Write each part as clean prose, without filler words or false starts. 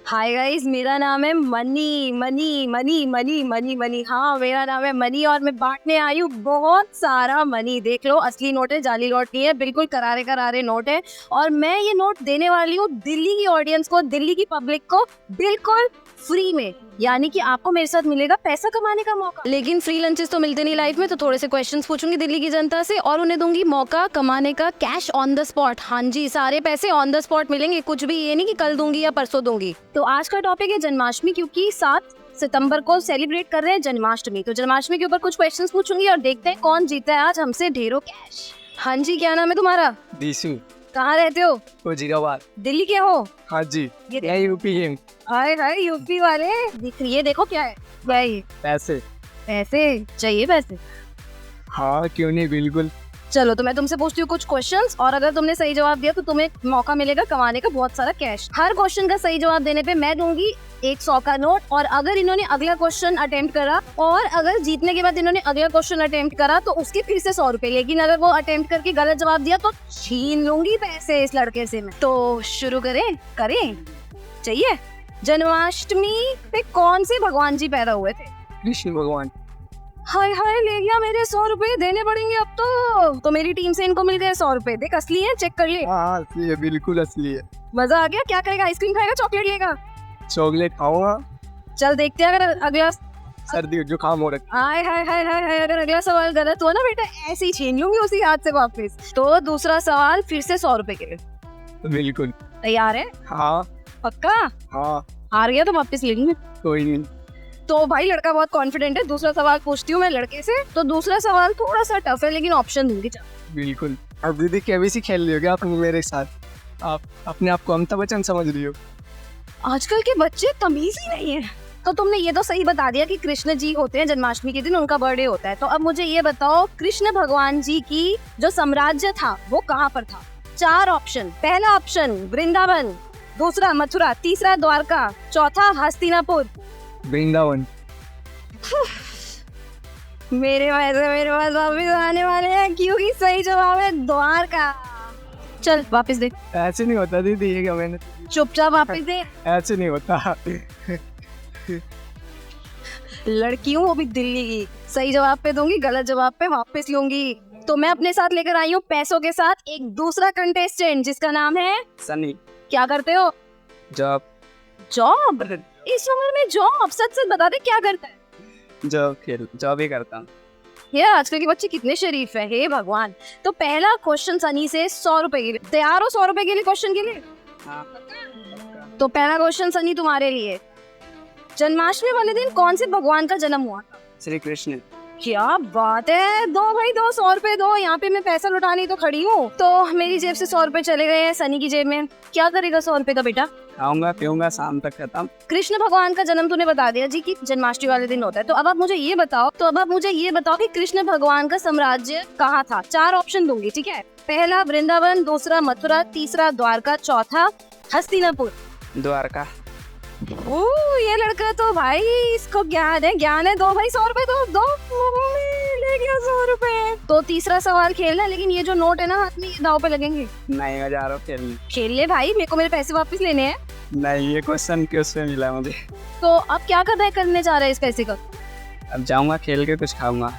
Hi guys, मेरा नाम है money money money money money money. हाँ, मेरा नाम है मनी और मैं बांटने आई हूँ बहुत सारा मनी। देख लो, असली नोट है, जाली नोट नहीं है, बिल्कुल करारे करारे नोट है। और मैं ये नोट देने वाली हूँ दिल्ली की ऑडियंस को, दिल्ली की पब्लिक को, बिल्कुल फ्री में। यानी कि आपको मेरे साथ मिलेगा पैसा कमाने का मौका। लेकिन फ्री लंचेस तो मिलते नहीं लाइफ में, तो थोड़े से क्वेश्चंस पूछूंगी दिल्ली की जनता से और उन्हें दूंगी मौका कमाने का, कैश ऑन द स्पॉट। हाँ जी, सारे पैसे ऑन द स्पॉट मिलेंगे, कुछ भी ये नहीं कि कल दूंगी या परसों दूंगी। तो आज का टॉपिक है जन्माष्टमी, क्योंकि 7 सितंबर को सेलिब्रेट कर रहे हैं जन्माष्टमी। तो जन्माष्टमी के ऊपर कुछ क्वेश्चंस पूछूंगी और देखते हैं कौन जीता है आज हमसे ढेरों कैश। हाँ जी, क्या नाम है तुम्हारा? दीसू। कहाँ रहते हो? वजीराबाद। दिल्ली के हो? हाँ जी। ये यूपी है। हाय हाय, यूपी वाले। ये देखो क्या है, क्या है ये? पैसे। पैसे चाहिए? पैसे? हाँ क्यों नहीं, बिल्कुल। चलो, तो मैं तुमसे पूछती हूँ कुछ क्वेश्चंस और अगर तुमने सही जवाब दिया तो तुम्हें मौका मिलेगा कमाने का बहुत सारा कैश। हर क्वेश्चन का सही जवाब देने पे मैं दूंगी 100 का नोट। और अगर इन्होंने अगला क्वेश्चन अटेम्प्ट करा और अगर जीतने के बाद इन्होंने अगला क्वेश्चन अटेम्प्ट करा तो उसके फिर से 100 रुपए। लेकिन अगर वो अटेम्प्ट करके गलत जवाब दिया तो छीन लूंगी पैसे इस लड़के से मैं। तो शुरू करें? चाहिए। जन्माष्टमी पे कौन से भगवान जी पैदा हुए थे? कृष्ण भगवान। हाय हाय, ले गया मेरे 100 रुपए, देने पड़ेंगे अब तो मेरी टीम से इनको मिल गए 100 रुपए। देख, असली है, चेक कर ले। हाँ असली है, बिल्कुल असली है। मजा आ गया। क्या करेगा? आइसक्रीम खाएगा, चॉकलेट लेगा? चॉकलेट खाऊंगा। चल देखते हैं अगर अगला। सर्दी जुकाम हो रखा। हाय हाय हाय हाय हाय, अगर अगला सवाल गलत हुआ ना बेटा, ऐसे ही छीन लूंगी उसी हाथ से वापस। तो दूसरा सवाल फिर से 100 रुपए के लिए। बिल्कुल। तैयार है? हाँ। पक्का? हाँ। हार गया तो वापस ले लूंगी। कोई नहीं। तो भाई लड़का बहुत कॉन्फिडेंट है। दूसरा सवाल पूछती हूँ मैं लड़के से। तो दूसरा सवाल थोड़ा सा टफ है, लेकिन ऑप्शन दूंगी। बिल्कुल। अब दीदी केबीसी खेल रही हो क्या आप मेरे साथ? आप अपने आप को अमिताभ बच्चन समझ रही हो? आजकल के बच्चे तमीज ही नहीं है। तो तुमने ये तो सही बता दिया कि कृष्ण जी होते हैं, जन्माष्टमी के दिन उनका बर्थडे होता है। तो अब मुझे ये बताओ, कृष्ण भगवान जी की जो साम्राज्य था वो कहाँ पर था? 4 ऑप्शन। पहला ऑप्शन वृंदावन, दूसरा मथुरा, तीसरा द्वारका, चौथा हस्तिनापुर। वृंदावन। मेरे पास वापिस आने वाले हैं, क्योंकि सही जवाब है द्वारका। चल वापस दे। ऐसे नहीं होता दीदी, ये क्या मैंने। चुपचाप वापस दे। ऐसे नहीं होता। लड़की हूँ वो भी दिल्ली की, सही जवाब पे दूंगी, गलत जवाब पे वापस लूंगी। तो मैं अपने साथ लेकर आई हूँ पैसों के साथ एक दूसरा कंटेस्टेंट जिसका नाम है सनी। क्या करते हो? जॉब। जॉब? इस उम्र में जॉब? सच सच बता दे, क्या करता है? जॉब ही करता हूँ। ये आजकल के बच्चे कितने शरीफ है, हे भगवान। तो पहला क्वेश्चन सनी से 100 रुपए के लिए। तैयार हो 100 रुपए के लिए क्वेश्चन के लिए? हाँ। तो पहला क्वेश्चन सनी तुम्हारे लिए। जन्माष्टमी वाले दिन कौन से भगवान का जन्म हुआ था? श्री कृष्ण। क्या बात है, दो भाई दो, 100 रुपए दो। यहाँ पे मैं पैसा लुटाने तो खड़ी हूँ। तो मेरी जेब से 100 रुपए चले गए हैं सनी की जेब में। क्या करेगा 100 रुपए का बेटा? खाऊंगा पीऊंगा, शाम तक खत्म। कृष्ण भगवान का जन्म तूने बता दिया जी कि जन्माष्टमी वाले दिन होता है। तो अब आप मुझे ये बताओ कि कृष्ण भगवान का साम्राज्य कहाँ था? 4 ऑप्शन दूंगी, ठीक है? पहला वृंदावन, दूसरा मथुरा, तीसरा द्वारका, चौथा हस्तिनापुर। द्वारका। ये लड़का तो भाई इसको ज्ञान है। दो भाई 100 रुपए दो। ले गया 100 रुपए। तो तीसरा सवाल खेलना, लेकिन ये जो नोट है ना हाथ में, ये दाव पे लगेंगे। नहीं, मैं जा रहा हूँ खेल ले भाई, मेरे को मेरे पैसे वापस लेने हैं। नहीं, ये क्वेश्चन किससे मिला मुझे? तो अब क्या करने जा रहे हैं इस पैसे का? अब जाऊंगा खेल के कुछ खाऊंगा।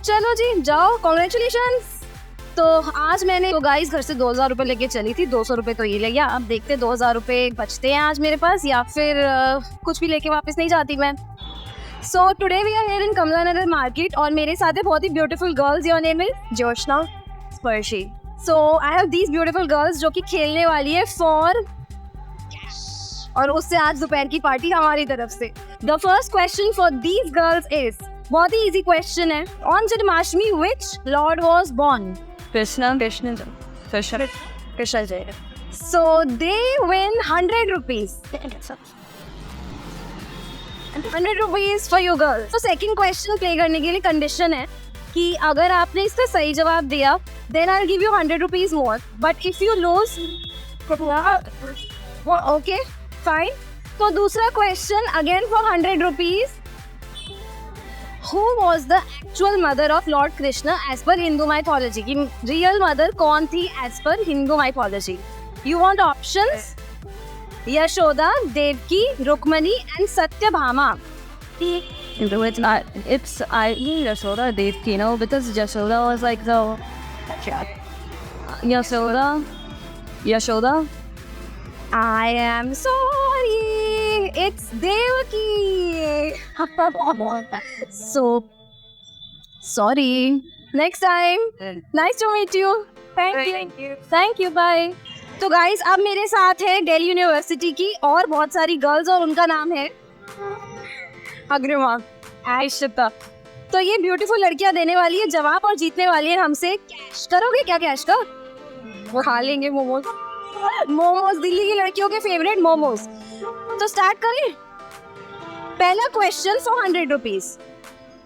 चलो जी जाओ, कॉन्ग्रेचुलेशंस। तो आज मैंने तो गाइस घर से 2000 रुपए लेके चली थी, 200 रुपए तो ये ले गया। अब देखते 2000 रुपए बचते हैं आज मेरे पास या फिर कुछ भी लेके वापस नहीं जाती मैं। So today we are here in Kamla Nagar market और मेरे साथ है बहुत ही beautiful girls. Your name is Joshna, Sparshi. So I have these beautiful girls जो कि खेलने वाली है फॉर, और उससे आज दोपहर की पार्टी हमारी तरफ से। The first question for these girls is, बहुत ही इजी क्वेश्चन है। On Janmashtami which lord was born? Krishna जय। So they win 100 rupees. 100 rupees for you girls. So second question play करने के लिए कंडीशन है कि अगर आपने इसका सही जवाब दिया then I'll give you 100 rupees more. But if you lose, okay, fine. तो दूसरा question again for 100 rupees. Who was the actual mother of Lord Krishna as per Hindu mythology? कि real mother कौन थी as per Hindu mythology? You want options? Yashoda, Devaki, Rukmini and Satyabhama. It's not. It's Yashoda Devki, you know, because Yashoda was like the Yashoda. I am sorry. It's Devaki. So sorry. Next time. Nice to meet you. Thank you. Thank you. Bye. तो guys अब मेरे साथ है Delhi university की और बहुत सारी girls और उनका नाम है अग्रिमा, आयशा. तो ये ब्यूटीफुल लड़कियां देने वाली है जवाब और जीतने वाली है हमसे कैश. करोगे क्या कैश का? वो खा लेंगे मोमोज. मोमोज दिल्ली की लड़कियों के फेवरेट मोमोज. तो स्टार्ट करें. पहला क्वेश्चन फॉर 100 रुपीज.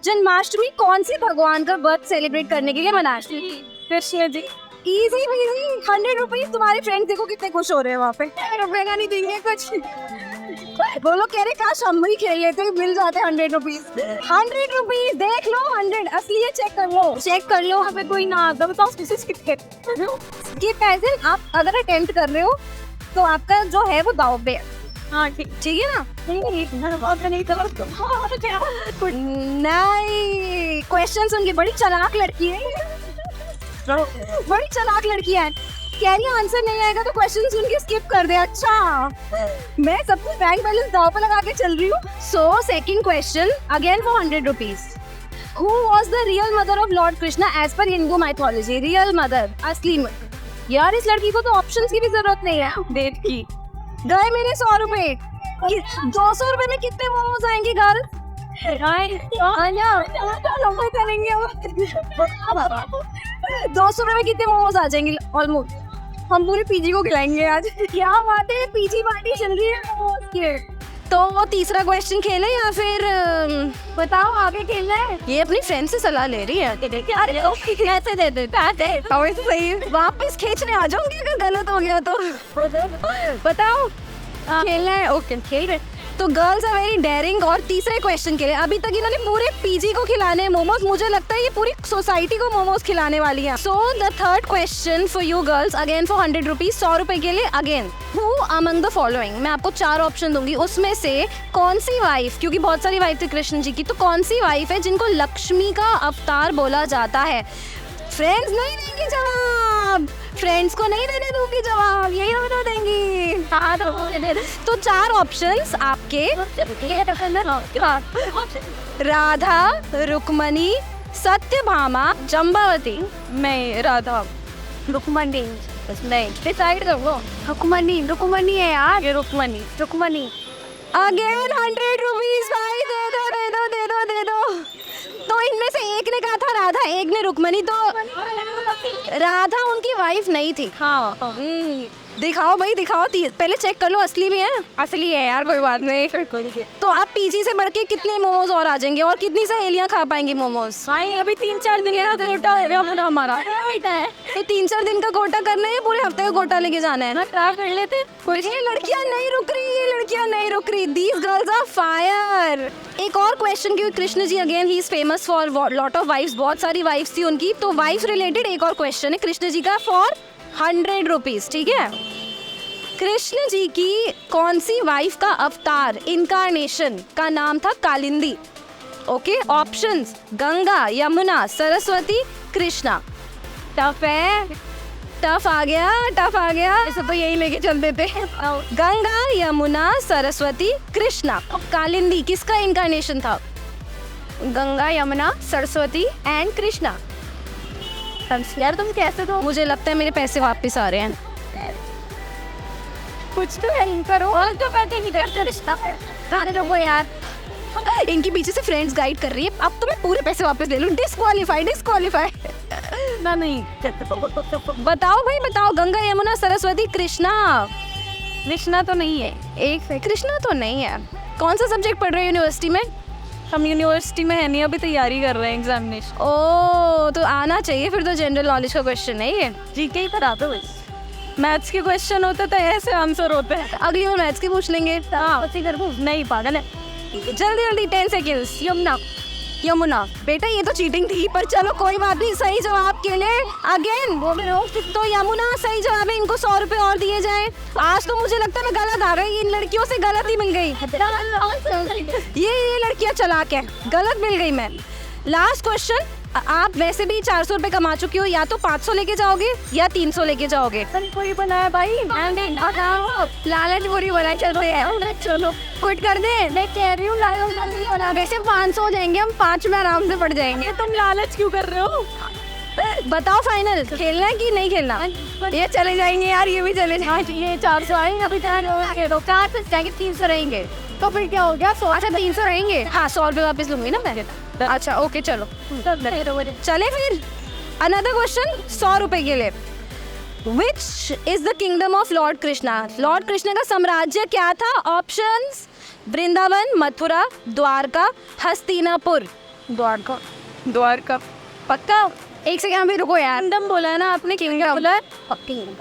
जन्माष्टमी कौन से भगवान का बर्थ सेलिब्रेट करने के लिए मनाते हैं? Krishna ji. Easy easy. 100 rupees. तुम्हारे फ्रेंड्स देखो कितने खुश हो रहे हैं वहाँ पे. रुपए का नहीं देंगे कुछ. बोलो कह रहे काश हम ही खेल लेते मिल जाते 100 रुपीज. 100 रुपीज देख लो. 100 असली है. चेक कर लो. चेक कर लो. हमें कोई ना आता बताओ ये पैसे आप अगर अटेम्प्ट कर रहे हो तो आपका जो है वो दाव पे है. हाँ ठीक है ना. नहीं क्वेश्चन सुन के बड़ी चालाक लड़की है. बड़ी चालाक लड़की है. कह रही आंसर नहीं आएगा तो क्वेश्चन सुन के स्किप कर दे. अच्छा मैं सबको बैंक बैलेंस दाव पे लगा के चल रही हूँ. So second question again for 100 rupees. Who was the real mother of Lord Krishna as per Hindu mythology? Real mother, असली यार इस लड़की को तो ऑप्शंस की भी जरूरत नहीं है. देवकी. गए मेरे 100 रुपए. 200 रुपए में कितने मोमोज आएंगे घर? करेंगे 200 रुपए में कितने मोमोज आ जाएंगे? ऑलमोस्ट हम पूरे पीजी को खिलाएंगे आज. क्या बात है. पीजी पार्टी चल रही है मोमोज की. तो वो तीसरा क्वेश्चन खेले या फिर बताओ आगे खेलना है? ये अपनी फ्रेंड से सलाह ले रही है. अरे कैसे दे देते सही वापस खींचने आ जाऊंगी अगर गलत हो गया तो. बताओ खेलना है. ओके खेल रहे. तो गर्ल्स आर वेरी डेयरिंग. और तीसरे क्वेश्चन के लिए अभी तक इन्होंने पूरे पीजी को खिलाने मोमोज. मुझे लगता है ये पूरी सोसाइटी को मोमोज खिलाने वाली है. So the third question for you girls again for 100 rupees. 100 रुपए के लिए again. Who among the following. मैं आपको 4 ऑप्शन दूंगी. उसमें से कौन सी वाइफ, क्योंकि बहुत सारी वाइफ थी कृष्ण जी की, तो कौन सी वाइफ है जिनको लक्ष्मी का अवतार बोला जाता है? फ्रेंड्स नहीं देंगे जवाब. फ्रेंड्स को नहीं देने दूंगी जवाब. यही बता देंगी. हाँ तो 4 ऑप्शंस आपके. राधा, रुक्मणी, सत्यभामा, जम्बावती. मैं राधा. रुक्मणी नहीं डिसाइड कर लो. रुक्मणी है यार. ये रुक्मणी. Again 100 rupees. भाई दे दो. तो इनमें से एक ने कहा था राधा, एक ने रुक्मणी. तो राधा उनकी वाइफ नहीं थी. हाँ दिखाओ भाई दिखाओ. पहले चेक कर लो असली भी है. असली है यार. कोई बात नहीं. तो आप पीजी से बढ़ के कितने मोमोज और आ जाएंगे और कितनी सहेलियां खा पाएंगी मोमोज? भाई अभी 3-4 दिन का कोटा है हमारा. ये 3-4 दिन का कोटा करना है. पूरे हफ्ते का कोटा लेके जाना है ना. क्या कर लेते. ये लड़कियां नहीं रुक रही. These girls are fire. एक और क्वेश्चन, क्योंकि Krishna ji again he is famous for lot of wives. बहुत सारी वाइफ्स थी उनकी. तो वाइफ रिलेटेड एक और क्वेश्चन है कृष्ण जी का फॉर 100 रुपीज. ठीक है. कृष्ण जी की कौन सी वाइफ का अवतार इनकारनेशन का नाम था Kalindi? Okay options Ganga, Yamuna, Saraswati, Krishna. Tough है. टफ आ गया. ऐसे तो यही लेके चलते थे. गंगा, यमुना, सरस्वती, कृष्णा. कालिंदी किसका इनकारनेशन था? गंगा, यमुना, सरस्वती एंड कृष्णा. यार तुम कैसे तो. मुझे लगता है मेरे पैसे वापस आ रहे हैं. कुछ तो हेल्प करो. और तो पैसे नहीं दे यार. इनके पीछे से फ्रेंड्स गाइड कर रही है. अब तो मैं पूरे पैसे वापस ले लूं. डिस्क्वालीफाई. नहीं बताओ भाई बताओ. गंगा, यमुना, सरस्वती, कृष्णा तो नहीं है. एक कृष्णा तो नहीं है. कौन सा सब्जेक्ट पढ़ रहे हो यूनिवर्सिटी में? हम यूनिवर्सिटी में है नहीं. अभी तैयारी कर रहे हैं एग्जामिनेशन. ओ तो आना चाहिए फिर. तो जनरल नॉलेज का क्वेश्चन है ये. जीके ही पढ़ा दो. मैथ्स के क्वेश्चन होते तो ऐसे आंसर होते हैं. अगली बार मैथ्स के पूछ लेंगे. नहीं पागल है. जल्दी 10 सेकेंड्स. यमुना यमुना। बेटा ये तो चीटिंग थी, पर चलो कोई बात नहीं। सही जवाब के लिए अगेन तो यमुना सही जवाब है। इनको 100 रुपए और दिए जाएं। आज तो मुझे लगता है मैं गलत आ गई, इन लड़कियों से गलत ही मिल गई। ये लड़कियां चला के गलत मिल गई मैं। लास्ट क्वेश्चन, आप वैसे भी 400 रुपए कमा चुकी हो, या तो 500 लेके जाओगे या 300 लेके जाओगे। कोई बनाया भाई, लालच बुरी बनाई चल रही है। चलो क्विट कर दे। मैं कह रही हूँ लालच। वैसे 500 देंगे हम, 5 में आराम से पड़ जाएंगे। तुम लालच क्यों कर रहे हो? बताओ फाइनल खेलना है कि नहीं खेलना। ये चले जाएंगे यार, ये भी चले जाएंगे। ये 400 आएंगे, अभी 400 जाएंगे, 300 रहेंगे। तो फिर क्या हो गया? 100। अच्छा 300 रहेंगे। हाँ 100 रुपये वापस लूंगी ना मैं। अच्छा ओके चलो चले फिर। अनदर क्वेश्चन 100 रुपए के लिए। Which is the kingdom of Lord Krishna? Lord Krishna का साम्राज्य क्या था? ऑप्शंस वृंदावन, मथुरा, द्वारका, हस्तिनापुर। द्वारका पक्का? एक सेकंड भी रुको यार। किंगडम बोला है ना आपने? किंगडम बोला है?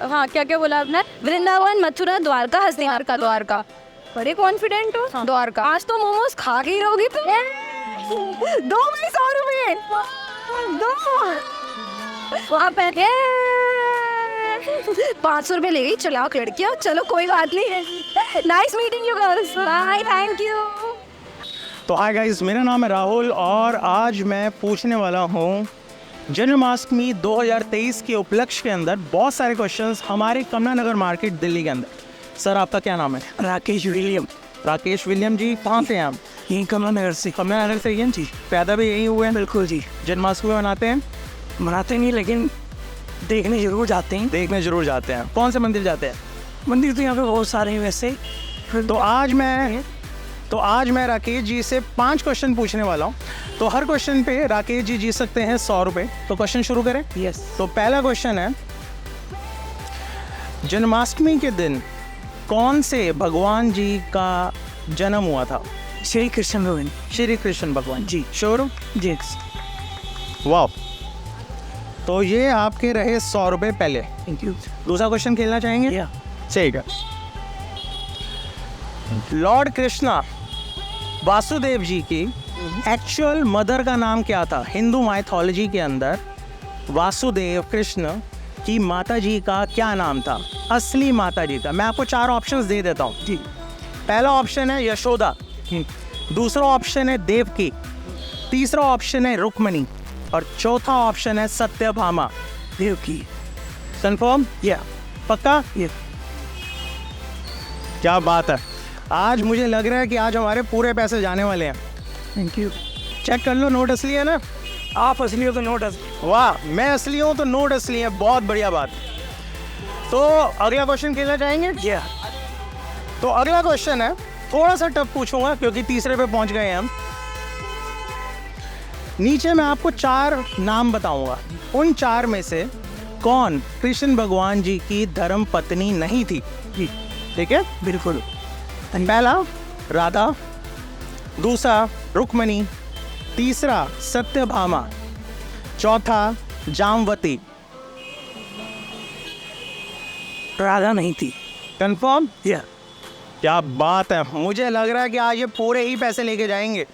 हाँ क्या क्या बोला आपने? वृंदावन, मथुरा, द्वारका, हस्तिनापुर। द्वारका। बड़े कॉन्फिडेंट हो। हाँ। द्वारका। आज तो मोमोज खा के ही रहोगी तुम। दो भाई 100 रुपए दो। आप 500 रुपए ले गई। चलाओ लड़कियां, चलो कोई बात नहीं। Nice meeting you girls, bye, thank you. तो हाय गाइस, मेरा नाम है राहुल और आज मैं पूछने वाला हूँ जन्माष्टमी 2023 के उपलक्ष्य के अंदर बहुत सारे क्वेश्चंस हमारे कमला नगर मार्केट दिल्ली के अंदर। सर आपका क्या नाम है? राकेश विलियम। राकेश विलियम जी, कहाँ से हैं आप? यहीं कमला नगर से। कमला नगर से ही हैं जी? पैदा भी यहीं हुए हैं? बिल्कुल जी। जन्माष्टमी मनाते हैं? मनाते नहीं, लेकिन देखने जरूर जाते हैं। देखने जरूर जाते हैं। कौन से मंदिर जाते हैं? मंदिर तो यहाँ पे बहुत सारे हैं वैसे। तो आज मैं राकेश जी से 5 क्वेश्चन पूछने वाला हूँ। तो हर क्वेश्चन पे राकेश जी जीत सकते हैं 100 रुपये। तो क्वेश्चन शुरू करें? यस। तो पहला क्वेश्चन है, जन्माष्टमी के दिन कौन से भगवान जी का जन्म हुआ था? श्री कृष्ण भगवान। श्री कृष्ण भगवान जी। श्योर हो? जी। वाह, तो ये आपके रहे 100 रुपये पहले। Thank you. दूसरा क्वेश्चन खेलना चाहेंगे? या ठीक है। लॉर्ड कृष्णा वासुदेव जी की एक्चुअल मदर का नाम क्या था? हिंदू माइथोलॉजी के अंदर वासुदेव कृष्ण की माता जी का क्या नाम था? असली माता जी का। मैं आपको 4 ऑप्शंस दे देता हूँ जी। पहला ऑप्शन है यशोदा, दूसरा ऑप्शन है देवकी, तीसरा ऑप्शन है रुक्मणी और चौथा ऑप्शन है सत्यभामा। देवकी। कंफर्म? या पक्का? ये क्या बात है। आज मुझे लग रहा है कि आज हमारे पूरे पैसे जाने वाले हैं। Thank you. चेक कर लो, नोट असली है ना? आप असली हो तो नोट असली। वाह, मैं असली हूँ तो नोट असली है। बहुत बढ़िया बात। तो अगला क्वेश्चन खेलना चाहेंगे? या तो अगला क्वेश्चन है, थोड़ा सा टफ पूछूंगा क्योंकि तीसरे पे पहुंच गए हैं हम। नीचे मैं आपको 4 नाम बताऊंगा, उन 4 में से कौन कृष्ण भगवान जी की धर्म पत्नी नहीं थी? जी ठीक है? बिल्कुल। पहला राधा, दूसरा रुक्मणी, तीसरा सत्यभामा, चौथा जामवती। राधा नहीं थी। कंफर्म? या क्या बात है, मुझे लग रहा है कि आज ये पूरे ही पैसे लेके जाएंगे।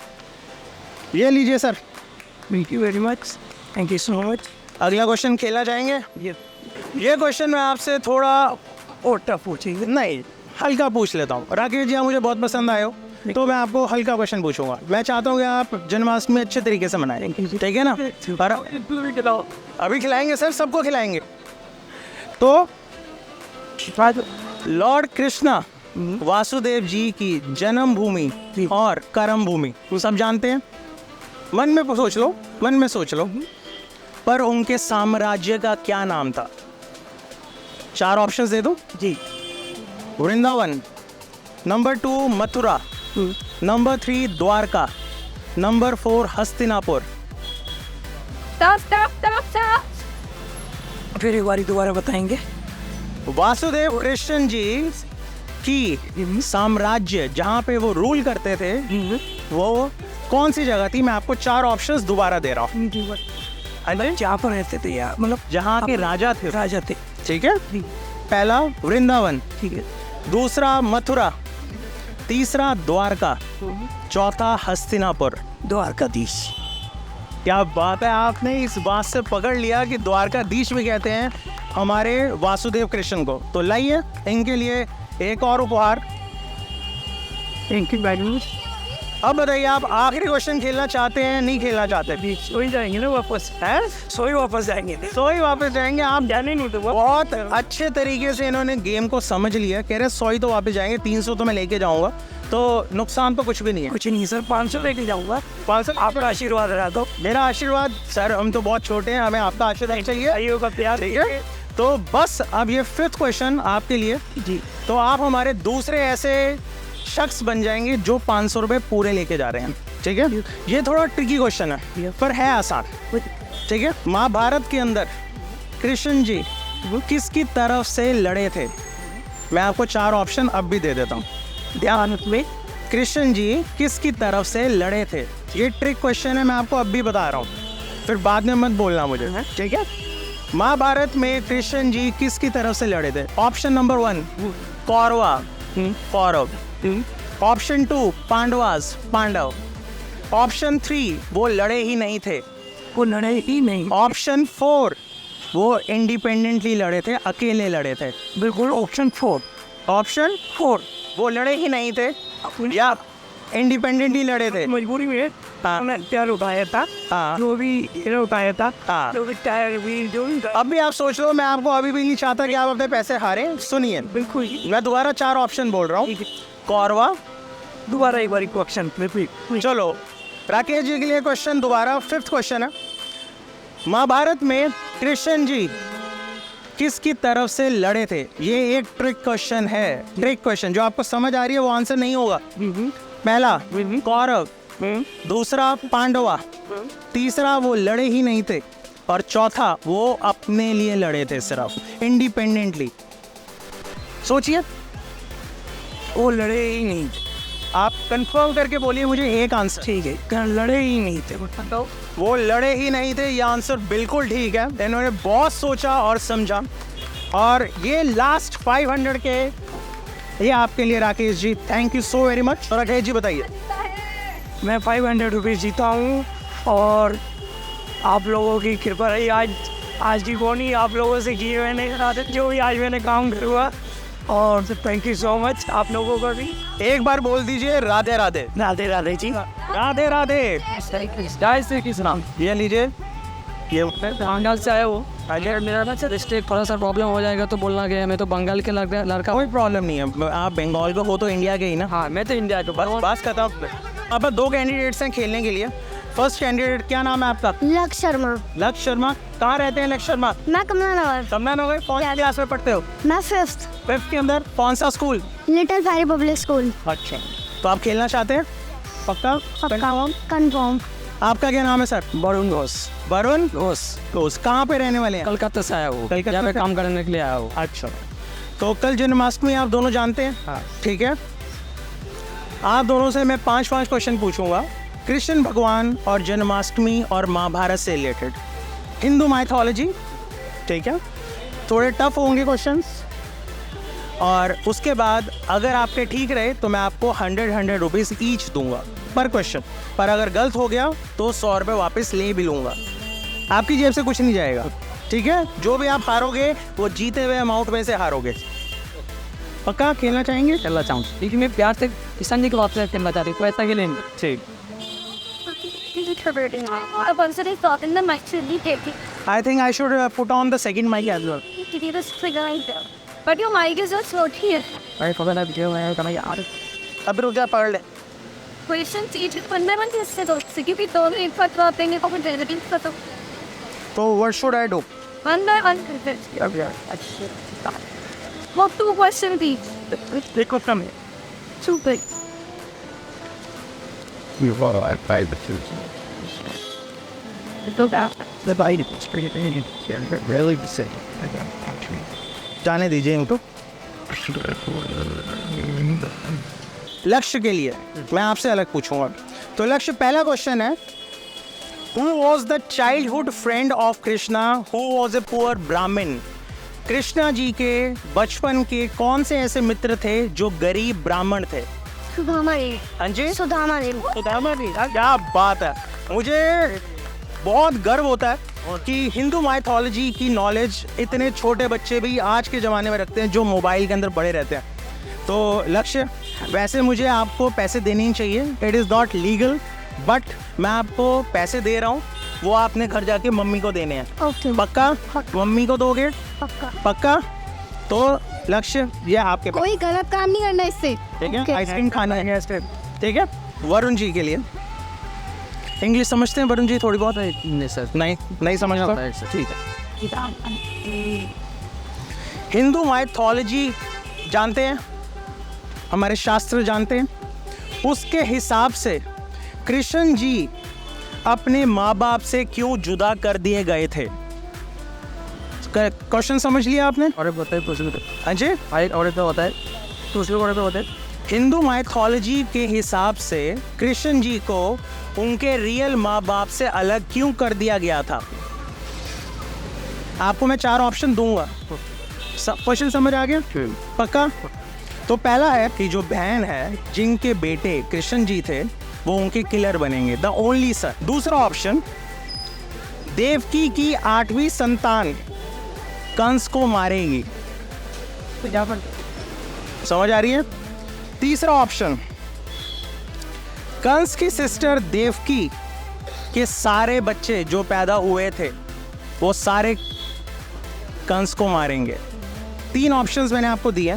ये लीजिए sir. Thank you very much. Thank you so much. अगला क्वेश्चन खेलना चाहेंगे? ये क्वेश्चन मैं आपसे थोड़ा और टफ पूछेंगे। नहीं, हल्का पूछ लेता हूँ। राकेश जी आप मुझे बहुत पसंद आए हो, तो मैं आपको हल्का क्वेश्चन पूछूंगा। मैं चाहता हूँ कि आप जन्माष्टमी अच्छे तरीके से मनाएं, ठीक है ना? पर अभी खिलाएंगे सर, सबको खिलाएंगे। तो लॉर्ड कृष्णा वासुदेव जी की जन्म भूमि और कर्म भूमि सब जानते हैं। मन में सोच लो, मन में सोच लो। पर उनके साम्राज्य का क्या नाम था? 4 ऑप्शंस दे दो जी। Vrindavan, number 2 Mathura, number 3 Dwarka, number 4 Hastinapur. फिर एक बारी दोबारा बताएंगे। वासुदेव कृष्ण जी की साम्राज्य जहाँ पे वो रूल करते थे वो कौन सी जगह थी? मैं आपको 4 ऑप्शंस दोबारा दे रहा हूँ। जहाँ पर रहते थे यार, मतलब जहाँ के राजा थे। राजा थे। ठीक है? पहला वृंदावन, ठीक है। दूसरा मथुरा, तीसरा द्वारका, चौथा हस्तिनापुर। द्वारकाधीश। क्या बात है, आपने इस बात से पकड़ लिया कि द्वारकाधीश भी कहते हैं हमारे वासुदेव कृष्ण को। तो लाइए इनके लिए एक और उपहार। Thank you very much. अब बताइए, आप आखिरी क्वेश्चन खेलना चाहते हैं, नहीं खेलना चाहते? सोई जाएंगे ना वापस, हैं? सोई वापस जाएंगे। सोई वापस जाएंगे आप? जाने नहीं तो बहुत अच्छे तरीके से इन्होंने गेम को समझ लिया। कह रहे सोई तो वापस जाएंगे, 300 तो मैं लेके जाऊंगा, तो नुकसान तो कुछ भी नहीं है। कुछ नहीं सर, 500 लेके जाऊंगा। 500 आपका आशीर्वाद रहा तो। मेरा आशीर्वाद सर, हम तो बहुत छोटे हैं, हमें आपका आशीर्वाद चाहिए। भाइयों का प्यार। ठीक है, तो बस अब ये 5th क्वेश्चन आपके लिए जी। तो आप हमारे दूसरे ऐसे शख्स बन जाएंगे जो 500 रुपये पूरे लेके जा रहे हैं। ठीक है, ये थोड़ा ट्रिकी क्वेश्चन है पर है आसान। ठीक है, महाभारत के अंदर कृष्ण जी वो किसकी तरफ से लड़े थे? मैं आपको 4 ऑप्शन अब भी दे देता हूँ, ध्यान में। कृष्ण जी किसकी तरफ से लड़े थे? ये ट्रिक क्वेश्चन है, मैं आपको अब भी बता रहा हूँ, फिर बाद में मत बोलना मुझे। ठीक है, महाभारत में कृष्ण जी किसकी तरफ से लड़े थे? Option number 1 Kaurava, Kaurav. Option 2 Pandavas, Pandav. Option 3 वो लड़े ही नहीं थे। वो लड़े ही नहीं। ऑप्शन 4 वो इंडिपेंडेंटली लड़े थे, अकेले लड़े थे। बिल्कुल, ऑप्शन 4। ऑप्शन 4 वो लड़े ही नहीं थे या इंडिपेंडेंटली लड़े थे। मजबूरी में हाँ। हमने टायर उठाया था। हाँ। जो भी हीरो उठाया था। हाँ। जो भी टायर भी जो भी था। अब भी आप सोच लो, मैं आपको अभी भी नहीं चाहता कि आप अपने पैसे हारें। सुनिए, बिल्कुल। मैं दोबारा 4 ऑप्शन बोल रहा हूँ। कौरवा, दोबारा एक बार क्वेश्चन रिपीट। चलो राकेश जी के लिए क्वेश्चन दोबारा 5th क्वेश्चन है। महाभारत में कृष्ण जी किसकी तरफ से लड़े थे? ये एक ट्रिक क्वेश्चन है, ट्रिक क्वेश्चन जो आपको समझ आ रही है वो आंसर नहीं होगा। पहला कौरव, दूसरा पांडवा, तीसरा वो लड़े ही नहीं थे, और चौथा वो अपने लिए लड़े थे, सिर्फ इंडिपेंडेंटली। सोचिए। वो लड़े ही नहीं। आप कंफर्म करके बोलिए मुझे एक आंसर। ठीक है, क्या लड़े ही नहीं थे? बताओ। वो लड़े ही नहीं थे, ये आंसर बिल्कुल ठीक है। इन्होंने बहुत सोचा और समझा, और ये लास्ट 500 के ये आपके लिए Rakesh ji. Thank you so very much. और राकेश जी बताइए। मैं 500 रुपीज़ जीता हूँ, और आप लोगों की कृपा रही। आज की कौन आप लोगों से किए मैंने जो भी आज मैंने काम करूँगा, और थैंक यू सो मच आप लोगों का भी। एक बार बोल दीजिए राधे राधे। राधे राधे जी। राधे राधे। जय श्री कृष्ण। ये लीजिए, ये बंगाल से आया वो। अगर मेरा ना रिस्टेक थोड़ा सा प्रॉब्लम हो जाएगा तो बोलना कि मैं तो बंगाल के लड़का। कोई प्रॉब्लम नहीं है, आप बंगाल का हो तो इंडिया के ही ना। हाँ, मैं तो इंडिया का। बस खत्म। अब 2 कैंडिडेट्स हैं खेलने के लिए। फर्स्ट कैंडिडेट, क्या नाम है आपका? लक्ष्य शर्मा। लक्ष्य शर्मा। कहाँ रहते हैं लक्ष्य शर्मा? मैं कमला नगर। कमला नगर। कौन सी क्लास में पढ़ते हो? मैं 5th। 5th के अंदर कौन सा school? Little fairy public school. अच्छा, तो आप खेलना चाहते हैं? पक्का? कंफर्म। आपका क्या नाम है सर? वरुण घोष। वरुण घोष। कहाँ पे रहने वाले हैं? कलकत्ता से आया वो। कलकत्ता यहाँ पे से? काम करने के लिए आया वो। अच्छा, तो कल जन्माष्टमी आप दोनों जानते हैं? हाँ। ठीक है, आप दोनों से मैं 5 क्वेश्चन पूछूंगा कृष्ण भगवान और जन्माष्टमी और महाभारत से रिलेटेड, हिंदू माइथोलॉजी। ठीक है, थोड़े टफ होंगे क्वेश्चंस, और उसके बाद अगर आपके ठीक रहे तो मैं आपको 100 रुपीज़ ईच दूंगा पर क्वेश्चन, पर अगर गलत हो गया तो 100 रुपये वापस ले भी लूँगा। आपकी जेब से कुछ नहीं जाएगा। ठीक है, जो भी आप हारोगे वो जीते हुए अमाउंट में से हारोगे। पक्का खेलना चाहेंगे? खेलना चाहूँ, लेकिन मैं प्यार से किसान जी को वापस खेलना चाहती हूँ, पैसा के लिए नहीं। ठीक। अब answer is thought in the mike should be taking I think I should put on the second mic as well. to be the figure out there. But your mic is just out here. अरे पता नहीं क्या है, क्या यार। अब रुक जा, पढ़ ले। Questions each one by one कैसे दो? क्योंकि दोनों एक साथ आप देंगे तो फिर डेरिवेटिव खत्म। तो what should I do? One by one करते हैं। What 2 questions each? देखो कम है। 2 big. We were at 5 2. The bite is pretty really the same. जाने दीजिए इनको। लक्ष्य के लिए मैं आपसे अलग पूछूंगा। तो लक्ष्य, पहला क्वेश्चन है, Who was the childhood friend of Krishna who was a poor Brahmin? Krishna ji के बचपन के कौन से ऐसे मित्र थे जो गरीब ब्राह्मण थे? सुदामा जी। हाँ जी, सुदामा जी। सुदामा जी। क्या बात है। मुझे बहुत गर्व होता है कि हिंदू माइथोलॉजी की नॉलेज इतने छोटे बच्चे भी आज के ज़माने में रखते हैं जो मोबाइल के अंदर पड़े रहते हैं। तो लक्ष्य, वैसे मुझे आपको पैसे देने ही चाहिए, it is not legal, but मैं आपको पैसे दे रहा हूँ, वो आपने घर जाके मम्मी को देने हैं। ओके पक्का? मम्मी को दोगे? पक्का। पक्का? तो लक्ष्य ये आपके पास, कोई गलत काम नहीं करना इससे। ठीक है? Okay. आइसक्रीम खाना है, ठीक है? वरुण जी के लिए इंग्लिश समझते हैं वरुण जी थोड़ी बहुत? नहीं सर, नहीं समझता? ठीक है। हिंदू माइथोलॉजी जानते हैं, हमारे शास्त्र जानते हैं, उसके हिसाब से कृष्ण जी अपने माँ बाप से क्यों जुदा कर दिए गए थे? क्वेश्चन समझ लिया आपने? और बताइए दूसरे को। हाँ जी। और क्या होता है दूसरे को? होता है हिंदू माइथोलॉजी के हिसाब से कृष्ण जी को उनके रियल माँ बाप से अलग क्यों कर दिया गया था? आपको मैं 4 ऑप्शन दूंगा, क्वेश्चन समझ आ गया? पक्का? तो पहला है कि जो बहन है जिनके बेटे कृष्ण जी थे वो उनके किलर बनेंगे, द ओनली सन। दूसरा ऑप्शन, देवकी की 8वीं संतान कंस को मारेगी। समझ आ रही है? तीसरा ऑप्शन, कंस की सिस्टर देवकी के सारे बच्चे जो पैदा हुए थे वो सारे कंस को मारेंगे। 3 ऑप्शंस मैंने आपको दिए।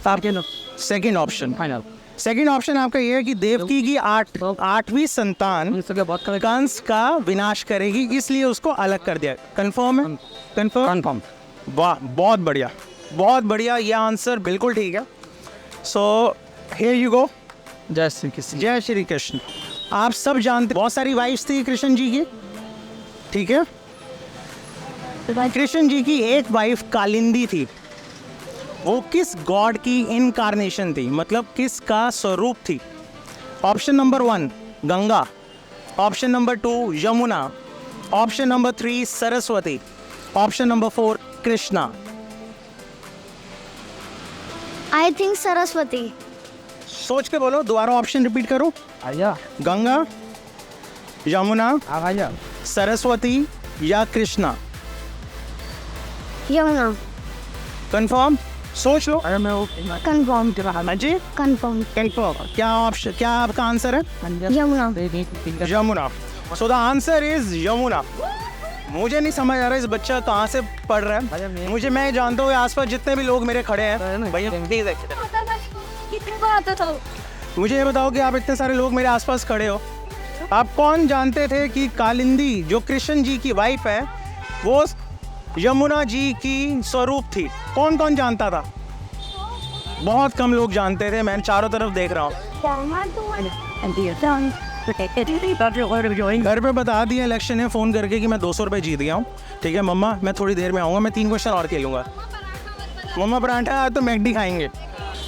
आपके second option, final second option आपका ये है कि देवकी की 8वीं संतान कंस का विनाश करेगी, इसलिए उसको अलग कर दिया। कंफर्म है? कंफर्म। वाह, बहुत बढ़िया, बहुत बढ़िया, ये आंसर बिल्कुल ठीक है। So here you go. जय श्री कृष्ण। जय श्री कृष्ण। आप सब जानते बहुत सारी वाइफ्स थी कृष्ण जी की, ठीक है? कृष्ण जी की एक वाइफ कालिंदी थी। वो किस गॉड की इनकारनेशन थी, मतलब किसका स्वरूप थी? Option number 1 Ganga, option number 2 Yamuna, option number 3 Saraswati, option number 4 Krishna. I think Saraswati. सोच के बोलो, दोबारा ऑप्शन रिपीट करो। आया गंगा, यमुना, आया सरस्वती या कृष्णा? यमुना। कंफर्म? सोच लो। अरे मैं वो कंफर्म। हाँ जी, कंफर्म। कंफर्म। क्या ऑप्शन, क्या आपका आंसर है? Yamuna. Yamuna. So the answer is Yamuna. मुझे नहीं समझ आ रहा इस बच्चा कहाँ से पढ़ रहा है। मुझे, मैं जानता हूँ आसपास जितने भी लोग मेरे खड़े हैं, भैया प्लीज कितने को आता था? मुझे ये बताओ कि आप इतने सारे लोग मेरे आसपास खड़े हो, आप कौन जानते थे कि कालिंदी जो कृष्ण जी की वाइफ है वो यमुना जी की स्वरूप थी? कौन कौन जानता था? बहुत कम लोग जानते थे, मैं चारों तरफ देख रहा हूँ। घर पे बता दिया इलेक्शन ने फ़ोन करके कि मैं 200 रुपये जीत गया हूँ, ठीक है मम्मा मैं थोड़ी देर में आऊँगा, मैं 3 क्वेश्चन और खेलूँगा। मम्मा पराठा आज तो मैकडी खाएंगे।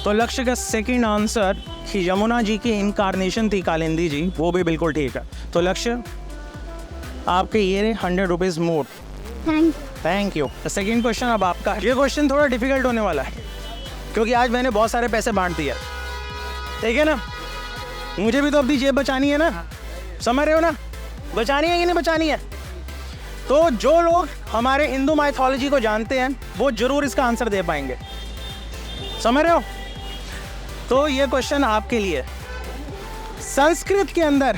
तो लक्ष्य का सेकंड आंसर कि यमुना जी की इनकारनेशन थी कालिंदी जी, वो भी बिल्कुल ठीक है। तो लक्ष्य आपके ये 100 rupees more. Thank you. Second question अब आपका। ये क्वेश्चन थोड़ा डिफिकल्ट होने वाला है क्योंकि आज मैंने बहुत सारे पैसे बांट दिए, ठीक है ना? मुझे भी तो अपनी जेब बचानी है ना, समझ रहे हो ना? बचानी है कि नहीं बचानी है? तो जो लोग हमारे हिंदू माइथोलॉजी को जानते हैं वो जरूर इसका आंसर दे पाएंगे, समझ रहे हो? तो ये क्वेश्चन आपके लिए, संस्कृत के अंदर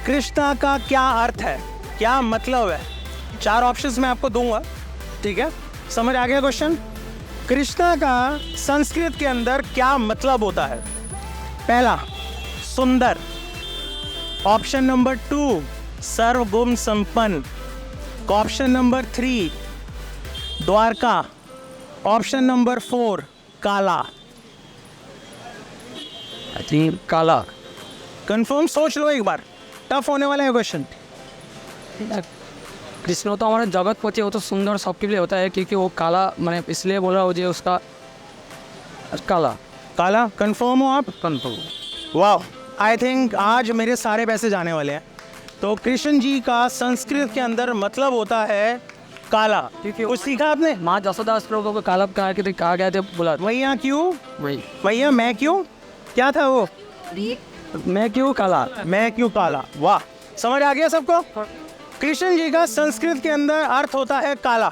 कृष्णा का क्या अर्थ है, क्या मतलब है? 4 ऑप्शंस मैं आपको दूंगा, ठीक है? समझ आ गया क्वेश्चन? कृष्णा का संस्कृत के अंदर क्या मतलब होता है? पहला सुंदर, ऑप्शन नंबर 2 सर्वगुण संपन्न, option number 3 Dwarka, option number 4 काला। काला। कंफर्म? सोच लो एक बार, टफ होने वाला है क्वेश्चन। कृष्ण तो हमारा जगत पति, वो तो सुंदर सबके लिए होता है क्योंकि वो काला, मैंने इसलिए बोल रहा हूँ जो उसका काला। काला कंफर्म हो आप? कन्फर्म। वाह, आई थिंक आज मेरे सारे पैसे जाने वाले हैं। तो कृष्ण जी का संस्कृत के अंदर मतलब होता है काला। कुछ सीखा आपने? माँ जसोदास लोगों को काला कहा गया थे, बोला भैया क्यों? वही भैया मैं क्यों? क्या था वो? मैं क्यों काला? मैं क्यों काला? वाह, समझ आ गया सबको? कृष्ण जी का संस्कृत के अंदर अर्थ होता है काला।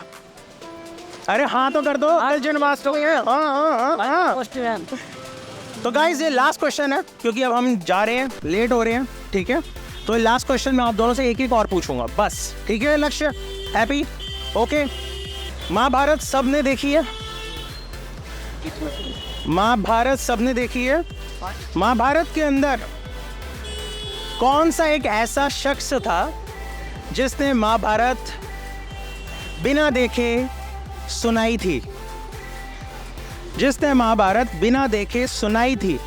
अरे हाँ तो कर दो, कल जन्माष्टमी है। हाँ। तो गाइस ये लास्ट क्वेश्चन है, क्योंकि अब हम जा रहे हैं, लेट हो रहे हैं, ठीक है। तो लास्ट क्वेश्चन मैं आप दोनों से एक और पूछूंगा बस, ठीक है लक्ष्य? हैप्पी? ओके। महाभारत सबने देखी है? महाभारत सबने देखी है? महाभारत के अंदर कौन सा एक ऐसा शख्स था जिसने महाभारत बिना देखे सुनाई थी? जिसने महाभारत बिना देखे सुनाई थी।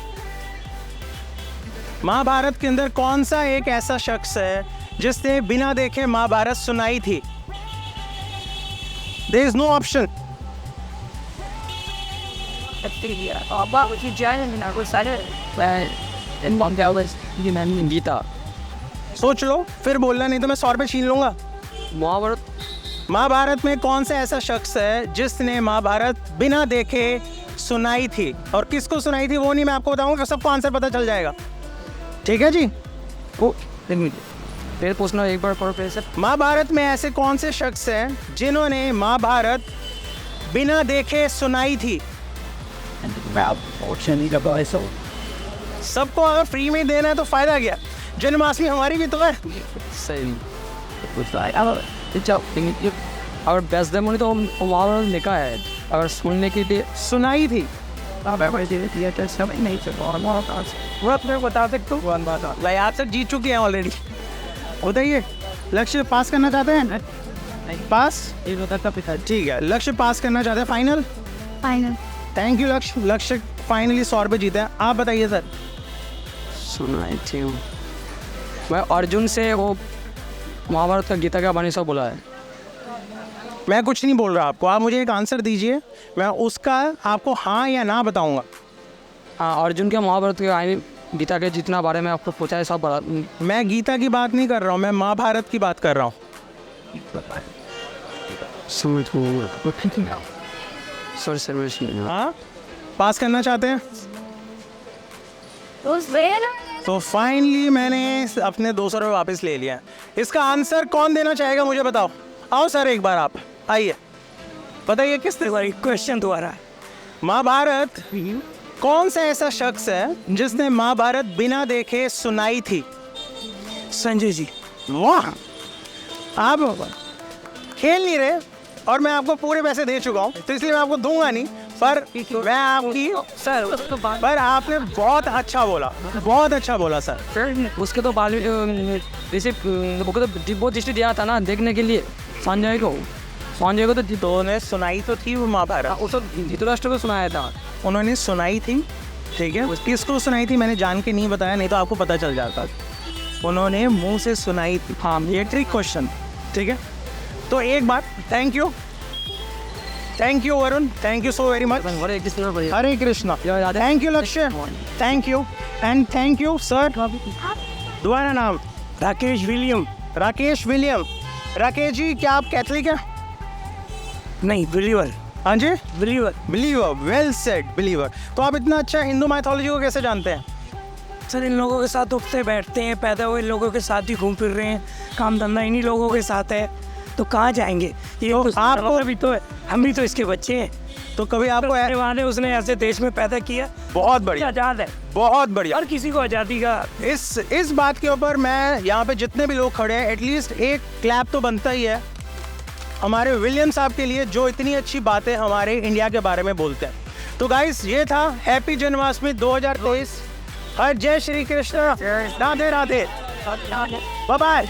महाभारत के अंदर कौन सा एक ऐसा शख्स है जिसने बिना देखे महाभारत सुनाई थी? There is no option. Gita. सोच लो, फिर बोलना, नहीं तो मैं 100 रुपये छीन लूंगा। महाभारत। महाभारत में कौन सा ऐसा शख्स है जिसने महाभारत बिना देखे सुनाई थी? और किसको सुनाई थी वो नहीं मैं आपको बताऊंगा, सबको आंसर पता चल जाएगा, ठीक है जी? फिर पूछना एक बार पढ़ो फिर से। महाभारत में ऐसे कौन से शख्स हैं जिन्होंने महाभारत बिना देखे सुनाई थी? सबको अगर फ्री में देना है तो फायदा क्या? जन्माष्टमी हमारी भी तो है। सही। अगर बेस्ट डेमोनी तो महाभारत लिखा है, अगर सुनने के लिए सुनाई थी। बता सकते हो भाई आप सब जीत चुके हैं ऑलरेडी। बताइए, लक्ष्य पास करना चाहते हैं? पास? ठीक है, लक्ष्य पास करना चाहते हैं। फाइनल? फाइनल। थैंक यू लक्ष्य। लक्ष्य फाइनली 100 रुपये जीते हैं। आप बताइए सर। सुनाई थी मैं अर्जुन से वो महाभारत का गीता का बानी सब बोला है। मैं कुछ नहीं बोल रहा आपको, आप मुझे एक आंसर दीजिए, मैं उसका आपको हाँ या ना बताऊंगा। हाँ, अर्जुन के महाभारत के आई गीता के जितना बारे में आपको पूछा है सब बता। मैं गीता की बात नहीं कर रहा हूँ, मैं महाभारत की बात कर रहा हूँ। हाँ, पास करना चाहते हैं? तो फाइनली मैंने अपने 200 रुपये वापस ले लिया। इसका आंसर कौन देना चाहेगा मुझे बताओ। आओ सर एक बार आप आइए, बताइए किसने क्वेश्चन दोबारा। महाभारत कौन सा ऐसा शख्स है जिसने महाभारत बिना देखे सुनाई थी? संजय जी। वाह, आप खेल नहीं रहे और मैं आपको पूरे पैसे दे चुका हूँ, तो इसलिए मैं आपको दूंगा नहीं, पर मैं आपकी पर आपने बहुत अच्छा बोला, बहुत अच्छा बोला सर। उसके तो बाल जैसे वो तो बहुत दृष्टि दिया था ना देखने के लिए संजय को तो ने सुनाई तो थी वो महाभारत, उसको धृतराष्ट्र को सुनाया था। उन्होंने सुनाई थी, ठीक है। किसको सुनाई थी मैंने जान के नहीं बताया, नहीं तो आपको पता चल जाता। उन्होंने मुंह से सुनाई थी। हाँ, ये ट्रिक क्वेश्चन, ठीक है। तो एक बार thank you Varun, thank you so very much. Hare Krishna. Thank you Lakshya, thank you and thank you sir. दोबारा नाम? राकेश विलियम। राकेश विलियम। राकेश जी, क्या आप कैथलिक हैं? नहीं, बिलीवर। हाँ जी, believer. Believer, well said, believer. तो आप इतना अच्छा हिंदू माइथोलॉजी को कैसे जानते हैं? सर इन लोगों के साथ उठते बैठते हैं, पैदा हुए लोगों के साथ ही घूम फिर रहे हैं, काम धंधा इन्हीं लोगों के साथ है, तो कहाँ जाएंगे? ये तो तो आपको भी तो है, हम भी तो इसके बच्चे हैं। तो कभी आपको वाले उसने ऐसे देश में पैदा किया, बहुत बढ़िया, आज़ाद है, बहुत बढ़िया। और किसी को आज़ादी का इस बात के ऊपर मैं यहाँ पे जितने भी लोग खड़े हैं, एटलीस्ट एक क्लैप तो बनता ही है हमारे विलियम साहब के लिए, जो इतनी अच्छी बातें हमारे इंडिया के बारे में बोलते हैं। तो गाइस, ये था हैप्पी जन्माष्टमी 2023। हर जय श्री कृष्ण, राधे राधे, बाय बाय।